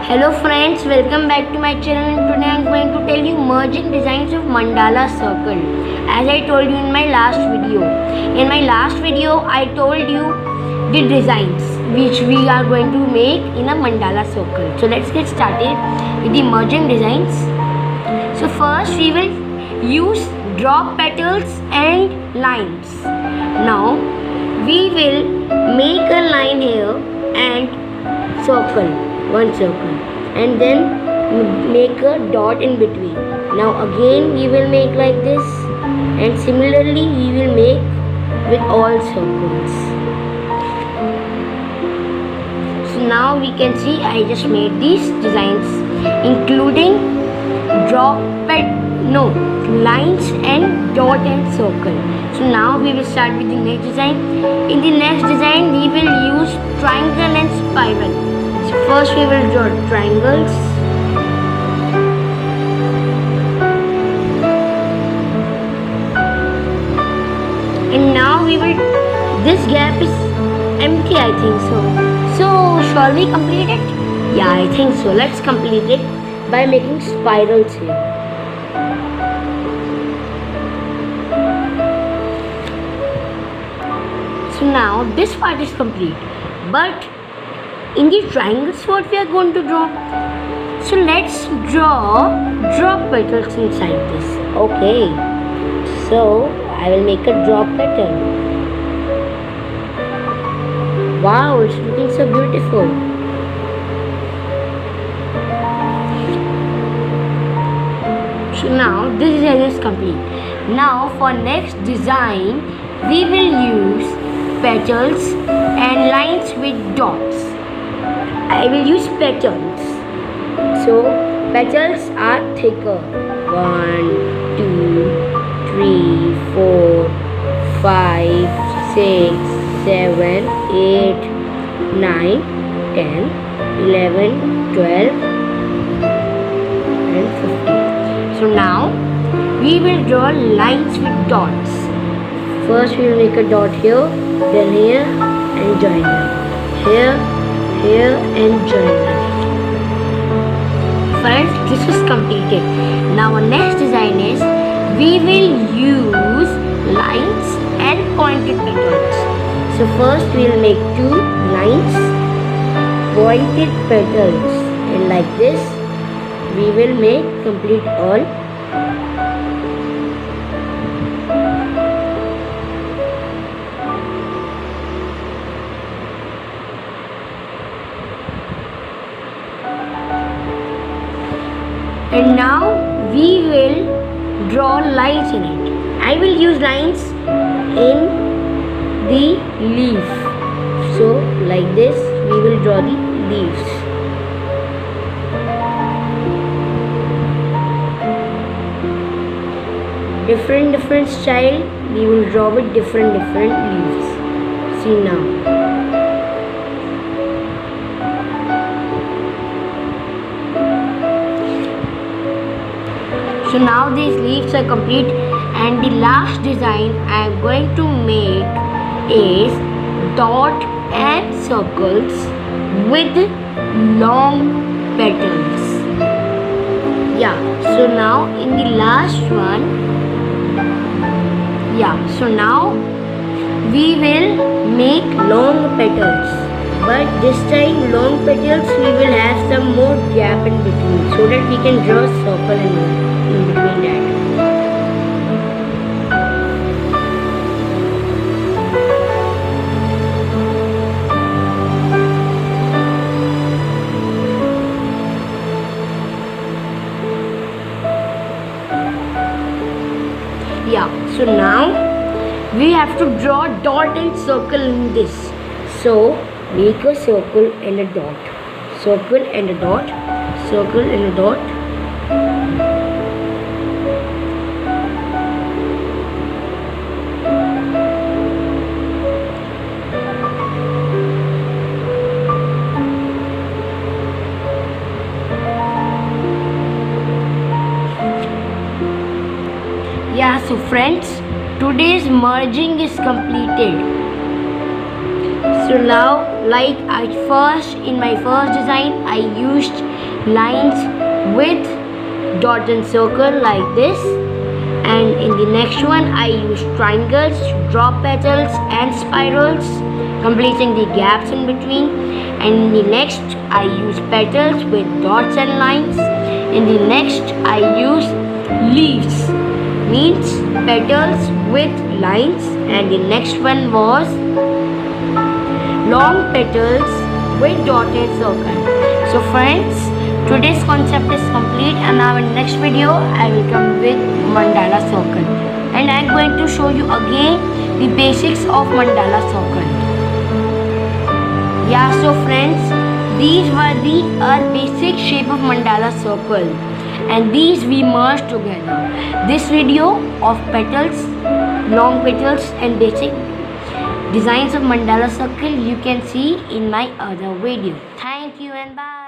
Hello friends, welcome back to my channel and today I am going to tell you merging designs of mandala circle. As I told you in my last video. In my last video I told you the designs which we are going to make in a mandala circle. So let's get started with the merging designs. So first we will use drop petals and lines. Now we will make a line here and circle, one circle, and then make a dot in between. Now again we will make like this, and similarly we will make with all circles. So now we can see I just made these designs including lines and dot and circle. So now we will start with the next design. In the next design we will use triangle and spiral. So first we will draw triangles. And now we will, this gap is empty, I think so. So shall we complete it? Yeah, I think so. Let's complete it by making spirals here. So now this part is complete. But in the triangles what we are going to draw? So let's draw drop petals inside this. Okay. So I will make a drop petal. Wow, it's looking so beautiful. So now this design is complete. Now for next design we will use petals and lines with dots. I will use petals. So petals are thicker. 1, 2, 3, 4, 5, 6, 7, 8, 9, 10, 11, 12 and 15. So now we will draw lines with dots. First we will make a dot here, then here and join them. Here and join them. Friends, this is completed. Now our next design is we will use lines and pointed petals. So first we will make 2 lines, pointed petals, and like this we will make complete all. And now we will draw lines in it. I will use lines in the leaf. So like this we will draw the leaves. Different style we will draw with different leaves. See now. So now these leaves are complete, and the last design I am going to make is dot and circles with long petals. Yeah, so now in the last one, so now we will make long petals. But this time long petals we will have some more gap in between so that we can draw a circle in between that. Yeah, so now we have to draw dot and circle in this. So make a circle and a dot, circle and a dot, circle and a dot. Yeah, so friends, today's merging is completed. So now like in my first design I used lines with dot and circle like this, and in the next one I used triangles, drop petals and spirals, completing the gaps in between. And in the next I use petals with dots and lines. In the next I use leaves, means petals with lines, and the next one was long petals with dotted circle. So friends, today's concept is complete, and now in next video I will come with mandala circle, and I am going to show you again the basics of mandala circle. Yeah, so friends, these were the basic shape of mandala circle, and these we merged together. This video of petals, long petals and basic designs of mandala circle you can see in my other video. Thank you and bye.